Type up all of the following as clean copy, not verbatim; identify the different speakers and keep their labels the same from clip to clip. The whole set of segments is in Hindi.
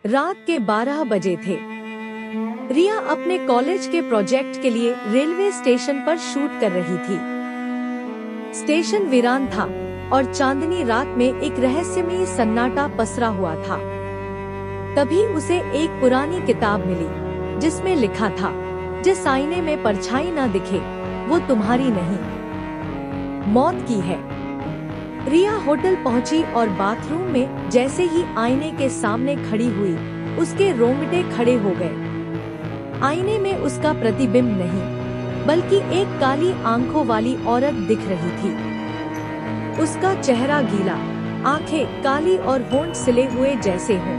Speaker 1: रात के 12 बजे थे। रिया अपने कॉलेज के प्रोजेक्ट के लिए रेलवे स्टेशन पर शूट कर रही थी। स्टेशन वीरान था और चांदनी रात में एक रहस्यमयी सन्नाटा पसरा हुआ था। तभी उसे एक पुरानी किताब मिली जिसमें लिखा था, जिस आईने में परछाई न दिखे वो तुम्हारी नहीं, मौत की है। रिया होटल पहुंची और बाथरूम में जैसे ही आईने के सामने खड़ी हुई, उसके रोंगटे खड़े हो गए। आईने में उसका प्रतिबिंब नहीं, बल्कि एक काली आंखों वाली औरत दिख रही थी। उसका चेहरा गीला, आंखें काली और होंठ सिले हुए जैसे हों।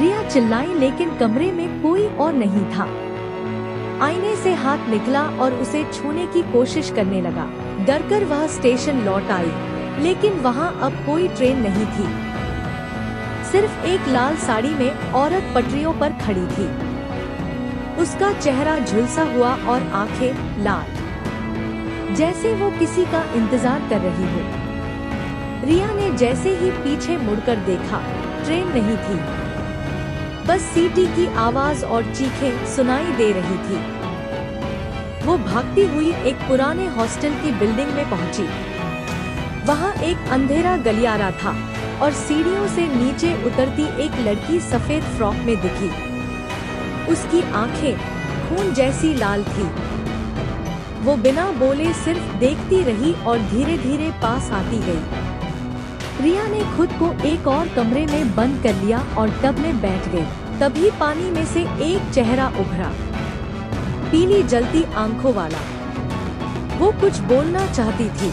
Speaker 1: रिया चिल्लाई, लेकिन कमरे में कोई और नहीं था। आईने से हाथ निकला और उसे छूने की कोशिश करने लगा। डरकर वह स्टेशन लौट आई, लेकिन वहां अब कोई ट्रेन नहीं थी। सिर्फ एक लाल साड़ी में औरत पटरियों पर खड़ी थी। उसका चेहरा झुलसा हुआ और आंखें लाल, जैसे वो किसी का इंतजार कर रही हो। रिया ने जैसे ही पीछे मुड़कर देखा, ट्रेन नहीं थी, बस सीटी की आवाज और चीखें सुनाई दे रही थी। वो भागती हुई एक पुराने हॉस्टल की बिल्डिंग में पहुंची। वहां एक अंधेरा गलियारा था और सीढ़ियों से नीचे उतरती एक लड़की सफेद फ्रॉक में दिखी। उसकी आंखें खून जैसी लाल थी। वो बिना बोले सिर्फ देखती रही और धीरे धीरे पास आती गई। रिया ने खुद को एक और कमरे में बंद कर लिया और टब में बैठ गई। तभी पानी में से एक चेहरा उभरा, पीली जलती आंखों वाला। वो कुछ बोलना चाहती थी,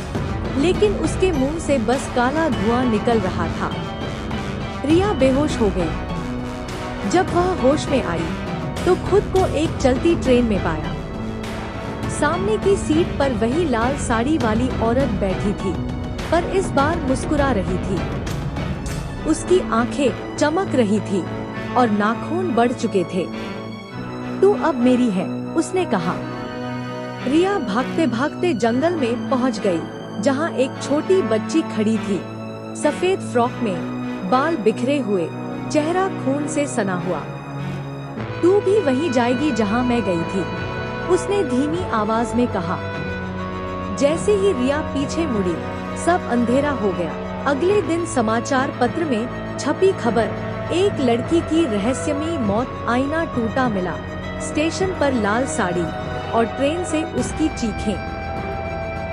Speaker 1: लेकिन उसके मुंह से बस काला धुआं निकल रहा था। रिया बेहोश हो गई। जब वह होश में आई तो खुद को एक चलती ट्रेन में पाया। सामने की सीट पर वही लाल साड़ी वाली औरत बैठी थी, पर इस बार मुस्कुरा रही थी। उसकी आंखें चमक रही थी और नाखून बढ़ चुके थे। तू अब मेरी है, उसने कहा। रिया भागते भागते जंगल में पहुंच गई, जहां एक छोटी बच्ची खड़ी थी, सफेद फ्रॉक में, बाल बिखरे हुए, चेहरा खून से सना हुआ। तू भी वहीं जाएगी जहां मैं गई थी, उसने धीमी आवाज में कहा। जैसे ही रिया पीछे मुड़ी, सब अंधेरा हो गया। अगले दिन समाचार पत्र में छपी खबर, एक लड़की की रहस्यमयी मौत, आईना टूटा मिला, स्टेशन पर लाल साड़ी और ट्रेन से उसकी चीखें।